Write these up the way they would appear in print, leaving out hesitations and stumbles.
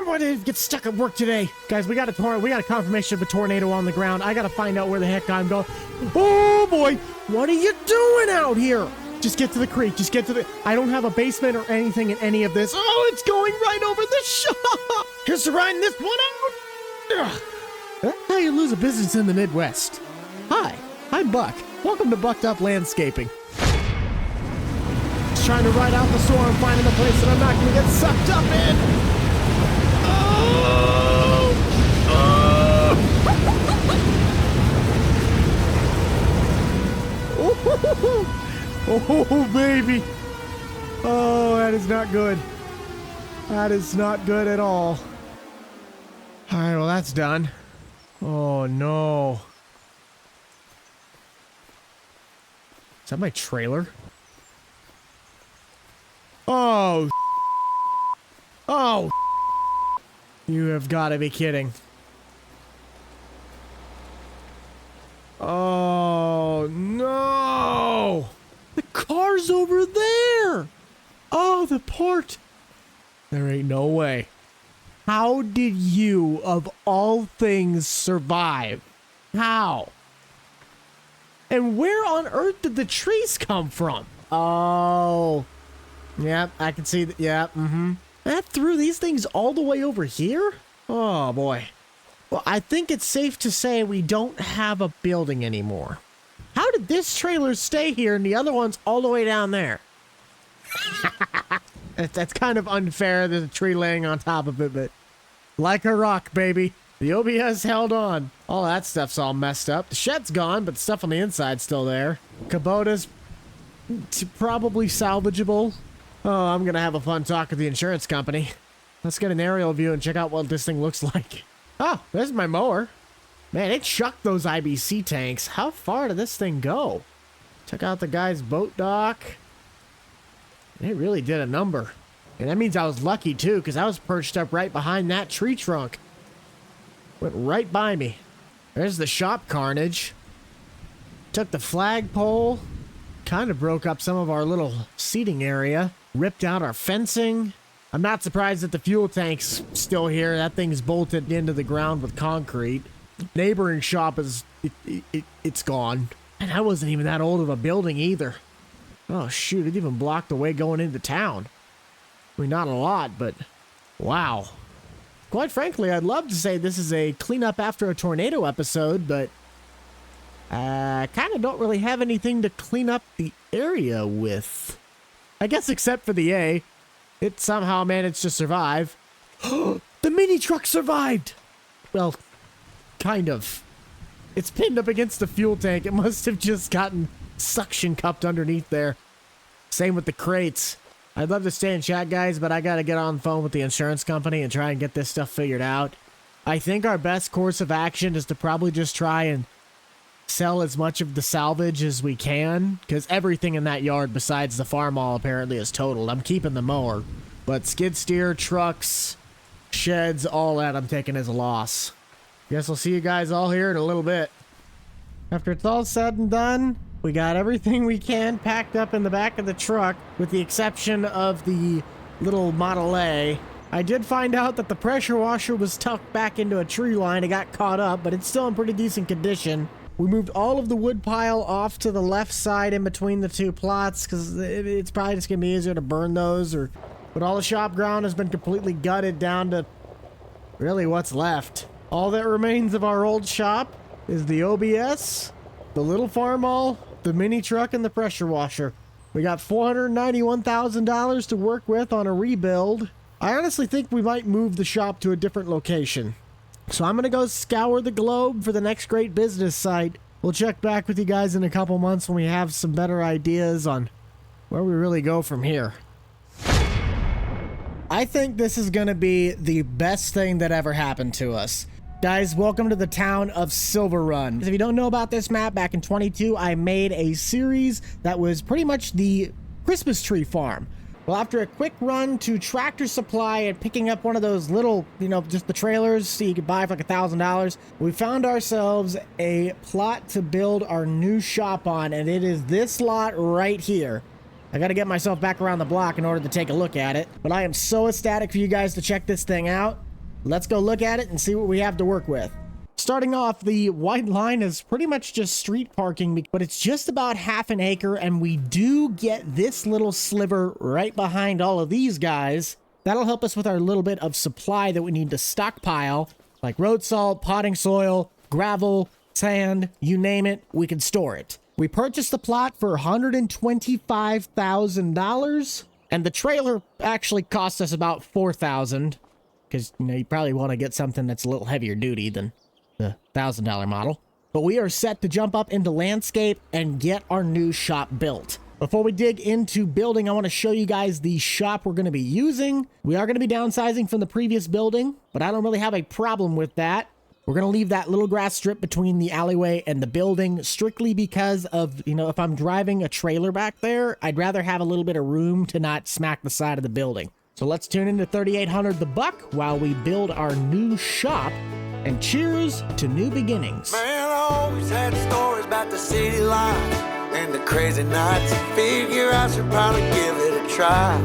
Why did it get stuck at work today? Guys, we got a confirmation of a tornado on the ground. I gotta find out where the heck I'm going. Oh boy, what are you doing out here? Just get to the creek, just get to the... I don't have a basement or anything in any of this. Oh, it's going right over the shop. Here's to riding this one out. Ugh. That's how you lose a business in the Midwest. Hi, I'm Buck. Welcome to BUCH'D Landscaping. Just trying to ride out the storm, finding a place that I'm not gonna get sucked up in. Oh, baby. Oh, that is not good. That is not good at all. All right, well, that's done. Oh, no. Is that my trailer? Oh. Oh. You have got to be kidding. Oh, no. The car's over there. Oh, the port. There ain't no way. How did you, of all things, survive? How? And where on earth did the trees come from? Oh. Yep, I can see that. Yeah, That threw these things all the way over here? Oh, boy. Well, I think it's safe to say we don't have a building anymore. How did this trailer stay here and the other one's all the way down there? That's kind of unfair. There's a tree laying on top of it, but like a rock, baby. The OBS held on. All that stuff's all messed up. The shed's gone, but the stuff on the inside's still there. Kubota's probably salvageable. Oh, I'm gonna have a fun talk with the insurance company. Let's get an aerial view and check out what this thing looks like. Oh, there's my mower. Man, it chucked those IBC tanks. How far did this thing go? Took out the guy's boat dock. It really did a number. And that means I was lucky too, because I was perched up right behind that tree trunk. Went right by me. There's the shop carnage. Took the flagpole. Kind of broke up some of our little seating area. Ripped out our fencing. I'm not surprised that the fuel tank's still here. That thing's bolted into the ground with concrete. Neighboring shop is... it's gone. And that wasn't even that old of a building either. Oh shoot, it even blocked the way going into town. I mean, not a lot, but wow. Quite frankly, I'd love to say this is a cleanup after a tornado episode, but I kind of don't really have anything to clean up the area with. I guess except for the A. It somehow managed to survive. The mini truck survived! Well, kind of. It's pinned up against the fuel tank. It must have just gotten suction cupped underneath there. Same with the crates. I'd love to stay and chat, guys, but I gotta get on the phone with the insurance company and try and get this stuff figured out. I think our best course of action is to probably just try and sell as much of the salvage as we can, because everything in that yard besides the farm all apparently is totaled. I'm keeping the mower, but skid steer, trucks, sheds, all that I'm taking as a loss. Guess I'll see you guys all here in a little bit. After it's all said and done, we got everything we can packed up in the back of the truck, with the exception of the little Model A. I did find out that the pressure washer was tucked back into a tree line. It got caught up, but it's still in pretty decent condition. We moved all of the wood pile off to the left side in between the two plots, because it's probably just going to be easier to burn those. But all the shop ground has been completely gutted down to really what's left. All that remains of our old shop is the OBS, the little farm all, the mini truck, and the pressure washer. We got $491,000 to work with on a rebuild. I honestly think we might move the shop to a different location. So I'm going to go scour the globe for the next great business site. We'll check back with you guys in a couple months when we have some better ideas on where we really go from here. I think this is going to be the best thing that ever happened to us. Guys, welcome to the town of Silverrun. If you don't know about this map, back in 22, I made a series that was pretty much the Christmas tree farm. Well, after a quick run to Tractor Supply and picking up one of those little, just the trailers so you could buy for like $1,000, we found ourselves a plot to build our new shop on, and it is this lot right here. I got to get myself back around the block in order to take a look at it, but I am so ecstatic for you guys to check this thing out. let's go look at it and see what we have to work with. Starting off, the white line is pretty much just street parking, but it's just about half an acre, and we do get this little sliver right behind all of these guys. That'll help us with our little bit of supply that we need to stockpile, like road salt, potting soil, gravel, sand, you name it, we can store it. We purchased the plot for $125,000, and the trailer actually cost us about $4,000, because you probably want to get something that's a little heavier duty than the $1,000 model. But we are set to jump up into landscape and get our new shop built. Before we dig into building, I want to show you guys the shop we're going to be using. We are going to be downsizing from the previous building, but I don't really have a problem with that. We're going to leave that little grass strip between the alleyway and the building strictly because of, if I'm driving a trailer back there, I'd rather have a little bit of room to not smack the side of the building. So let's tune into 3800 The Buck while we build our new shop, and cheers to new beginnings. Man, I always had stories about the city life and the crazy nights. Figure I should probably give it a try.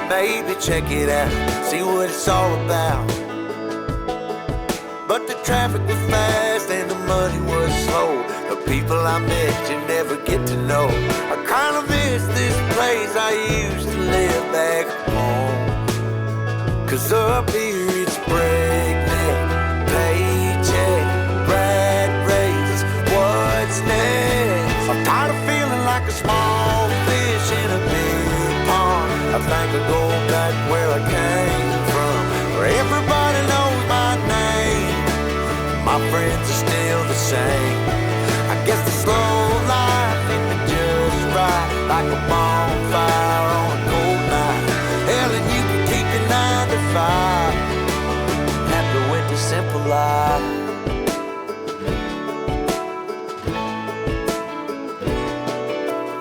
Maybe check it out, see what it's all about. But the traffic was fast and the money was slow. The people I met you never get to know. I kinda miss this place I used to live back home. 'Cause up here it's breakneck, paycheck, rat race, what's next? I'm tired of feeling like a small fish in a big pond. I think I'll go back where I came from, where everybody knows my name. My friends are still the same. I guess the slow life hit me just right, like a bonfire on a cold night. Hell, and you can keep your 9 to 5. Happy with the simple life.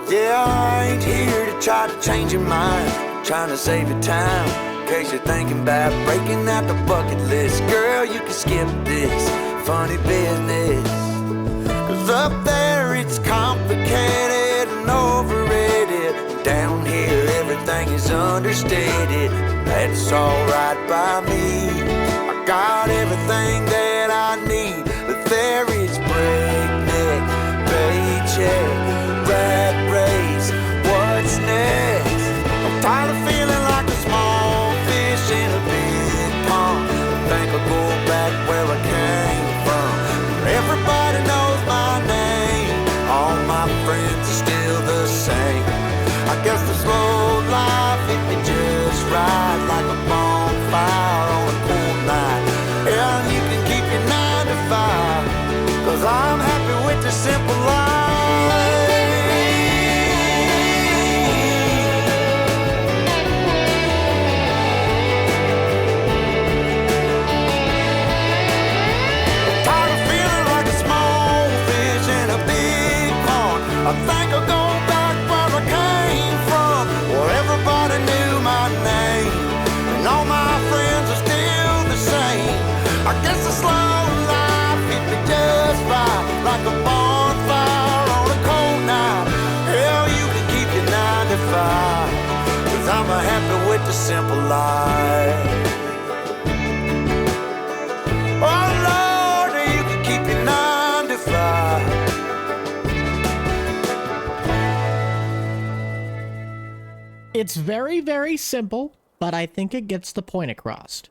Yeah, I ain't here to try to change your mind. I'm trying to save your time, in case you're thinking about breaking out the bucket list. Girl, you can skip this funny business. 'Cause up there it's complicated and overrated. Down here everything is understated. That's alright by me. I got everything that I need. But there is breakneck, paycheck, rat race, what's next? I'm tired of feeling like a small fish in a big pond. I think I'll go back where I came from. Everybody knows my name. All my friends are still the same. I guess the slow life hit me just right, like a bonfire on a cool night. Yeah, you can keep your 9 to 5, 'cause I'm happy with the simple life. I think I'll go back where I came from, where everybody knew my name, and all my friends are still the same. I guess the slow life hit me just right, like a bonfire on a cold night. Hell, you can keep your 9 to 5, 'cause I'm happy with the simple life. Oh Lord, you can keep your 9 to 5. It's very, very simple, but I think it gets the point across.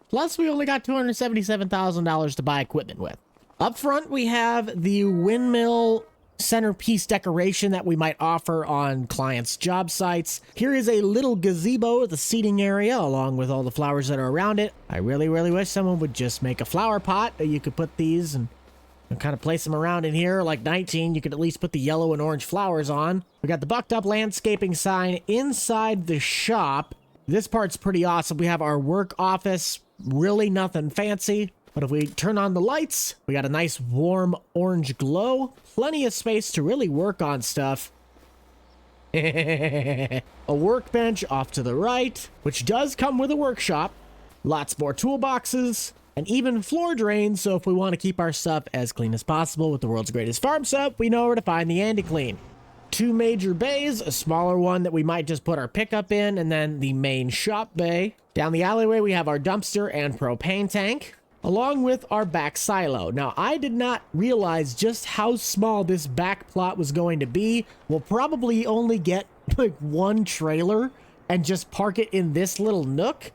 Plus, we only got $277,000 to buy equipment with. Up front, we have the windmill centerpiece decoration that we might offer on clients' job sites. Here is a little gazebo, the seating area, along with all the flowers that are around it. I really, really wish someone would just make a flower pot that you could put these and kind of place them around in here. Like 19, you could at least put the yellow and orange flowers on. We got the BUCH'D landscaping sign inside the shop. This part's pretty awesome. We have our work office, really nothing fancy. But if we turn on the lights, we got a nice warm orange glow. Plenty of space to really work on stuff. A workbench off to the right, which does come with a workshop. Lots more toolboxes. And even floor drains, so if we want to keep our stuff as clean as possible with the world's greatest farm soap, we know where to find the Andy Clean. 2 major bays, a smaller one that we might just put our pickup in, and then the main shop bay. Down the alleyway, we have our dumpster and propane tank, along with our back silo. Now, I did not realize just how small this back plot was going to be. We'll probably only get like 1 trailer and just park it in this little nook.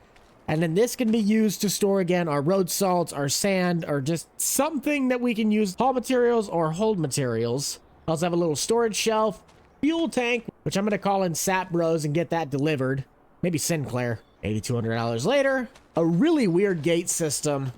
And then this can be used to store, again, our road salts, our sand, or just something that we can use, haul materials or hold materials. I also have a little storage shelf, fuel tank, which I'm going to call in Sap Bros and get that delivered. Maybe Sinclair. $8,200 later. A really weird gate system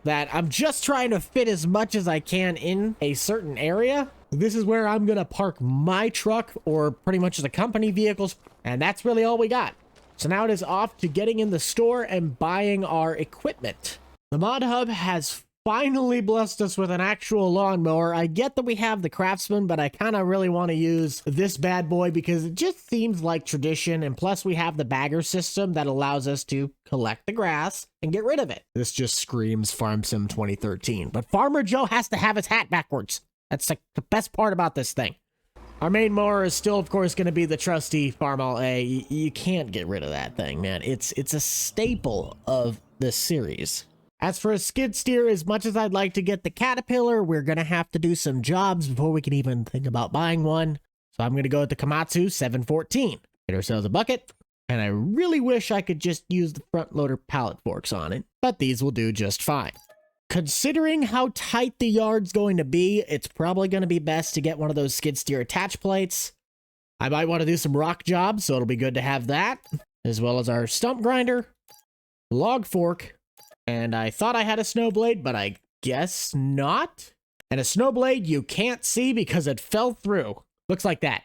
that I'm just trying to fit as much as I can in a certain area. This is where I'm going to park my truck or pretty much the company vehicles. And that's really all we got. So now it is off to getting in the store and buying our equipment. The Mod Hub has finally blessed us with an actual lawnmower. I get that we have the Craftsman, but I kind of really want to use this bad boy because it just seems like tradition. And plus we have the bagger system that allows us to collect the grass and get rid of it. This just screams Farm Sim 2013. But Farmer Joe has to have his hat backwards. That's like the best part about this thing. Our main mower is still, of course, going to be the trusty Farmall A. You can't get rid of that thing, man. It's a staple of this series. As for a skid steer, as much as I'd like to get the Caterpillar, we're going to have to do some jobs before we can even think about buying one. So I'm going to go with the Komatsu 714. Get ourselves a bucket, and I really wish I could just use the front loader pallet forks on it, but these will do just fine. Considering how tight the yard's going to be, it's probably going to be best to get one of those skid steer attach plates. I might want to do some rock jobs, so it'll be good to have that, as well as our stump grinder, log fork, and I thought I had a snow blade, but I guess not. And a snow blade you can't see because it fell through. Looks like that.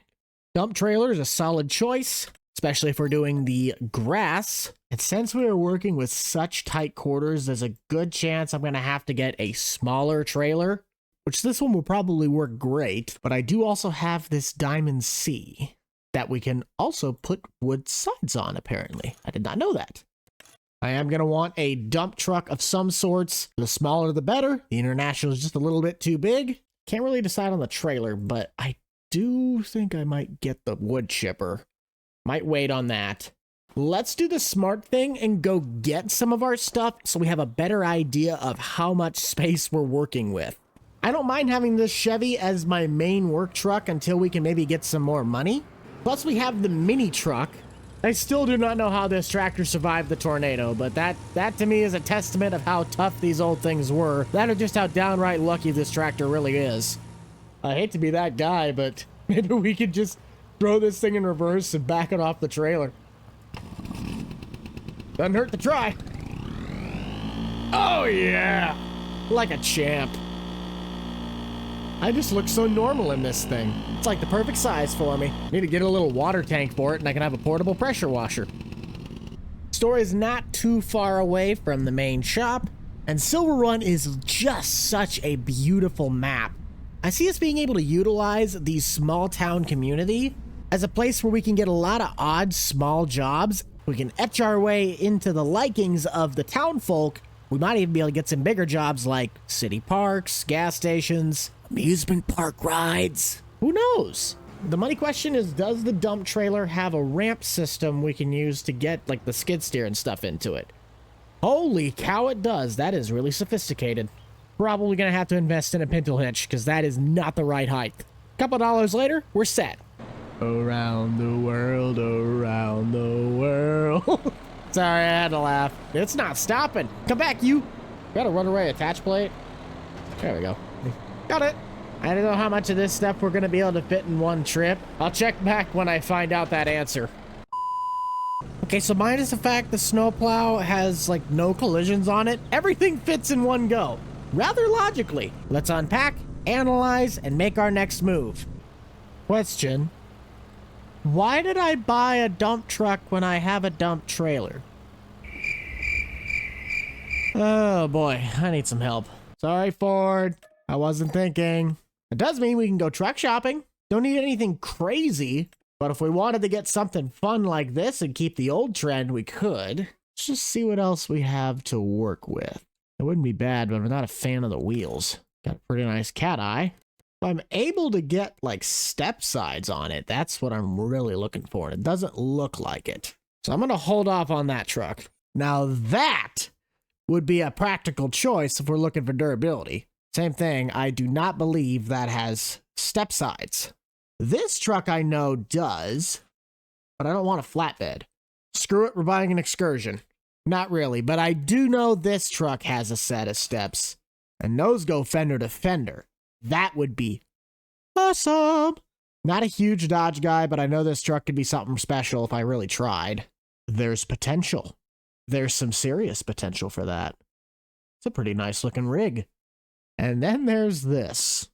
Dump trailer is a solid choice, especially if we're doing the grass. And since we are working with such tight quarters, there's a good chance I'm going to have to get a smaller trailer, which this one will probably work great. But I do also have this Diamond C that we can also put wood sides on, apparently. I did not know that. I am going to want a dump truck of some sorts. The smaller the better. The International is just a little bit too big. Can't really decide on the trailer, but I do think I might get the wood chipper. Might wait on that. Let's do the smart thing and go get some of our stuff so we have a better idea of how much space we're working with. I don't mind having this Chevy as my main work truck until we can maybe get some more money. Plus we have the mini truck. I still do not know how this tractor survived the tornado, but that to me is a testament of how tough these old things were. That or just how downright lucky this tractor really is. I hate to be that guy, but maybe we could just throw this thing in reverse and back it off the trailer. Doesn't hurt to try. Oh yeah! Like a champ. I just look so normal in this thing. It's like the perfect size for me. Need to get a little water tank for it and I can have a portable pressure washer. Store is not too far away from the main shop, and Silverrun is just such a beautiful map. I see us being able to utilize the small town community as a place where we can get a lot of odd small jobs. We can etch our way into the likings of the town folk. We might even be able to get some bigger jobs like city parks, gas stations, amusement park rides. Who knows? The money question is, does the dump trailer have a ramp system we can use to get like the skid steer and stuff into it? Holy cow, it does. That is really sophisticated. Probably gonna have to invest in a pintle hitch because that is not the right height. A couple dollars later, we're set. Around the world, around the world. Sorry, I had to laugh. It's not stopping. Come back, you. Got a runaway attach plate. There we go. Got it. I don't know how much of this stuff we're going to be able to fit in one trip. I'll check back when I find out that answer. Okay, so minus the fact the snowplow has like no collisions on it, everything fits in one go. Rather logically. Let's unpack, analyze, and make our next move. Question. Why did I buy a dump truck when I have a dump trailer? Oh boy, I need some help. Sorry, Ford. I wasn't thinking. It does mean we can go truck shopping. Don't need anything crazy, but if we wanted to get something fun like this and keep the old trend, we could. Let's just see what else we have to work with. It wouldn't be bad, but I'm not a fan of the wheels. Got a pretty nice cat eye. I'm able to get like step sides on it. That's what I'm really looking for. It doesn't look like it. So I'm going to hold off on that truck. Now that would be a practical choice if we're looking for durability. Same thing, I do not believe that has step sides. This truck I know does, but I don't want a flatbed. Screw it, we're buying an Excursion. Not really, but I do know this truck has a set of steps, and those go fender to fender. That would be awesome. Not a huge Dodge guy, but I know this truck could be something special if I really tried. There's potential. There's some serious potential for that. It's a pretty nice looking rig. And then there's this.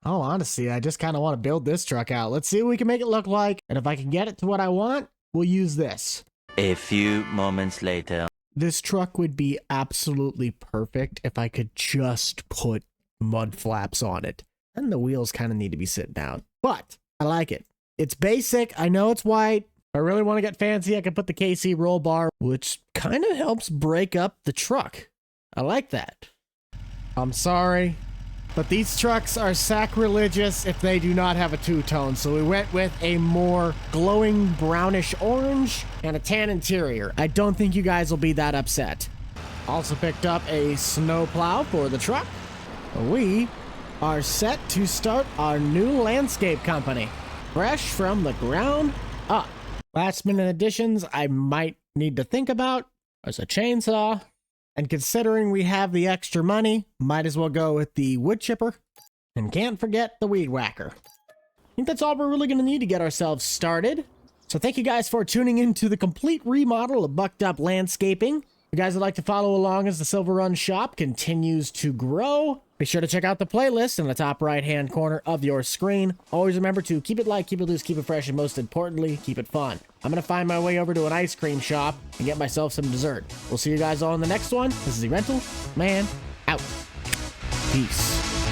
Oh, honestly, I just kind of want to build this truck out. Let's see what we can make it look like. And if I can get it to what I want, we'll use this. A few moments later. This truck would be absolutely perfect if I could just put mud flaps on it. And the wheels kind of need to be sitting down. But I like it. It's basic. I know it's white. If I really want to get fancy, I can put the KC roll bar, which kind of helps break up the truck. I like that. I'm sorry, but these trucks are sacrilegious if they do not have a two-tone. So we went with a more glowing brownish orange and a tan interior. I don't think you guys will be that upset. Also picked up a snow plow for the truck. We are set to start our new landscape company, fresh from the ground up. Last minute additions I might need to think about. There's a chainsaw. And considering we have the extra money, might as well go with the wood chipper. And can't forget the weed whacker. I think that's all we're really going to need to get ourselves started. So thank you guys for tuning into the complete remodel of BUCH'D Landscaping. If you guys would like to follow along as the Silverrun shop continues to grow, be sure to check out the playlist in the top right-hand corner of your screen. Always remember to keep it light, keep it loose, keep it fresh, and most importantly, keep it fun. I'm going to find my way over to an ice cream shop and get myself some dessert. We'll see you guys all in the next one. This is the Rental Man out. Peace.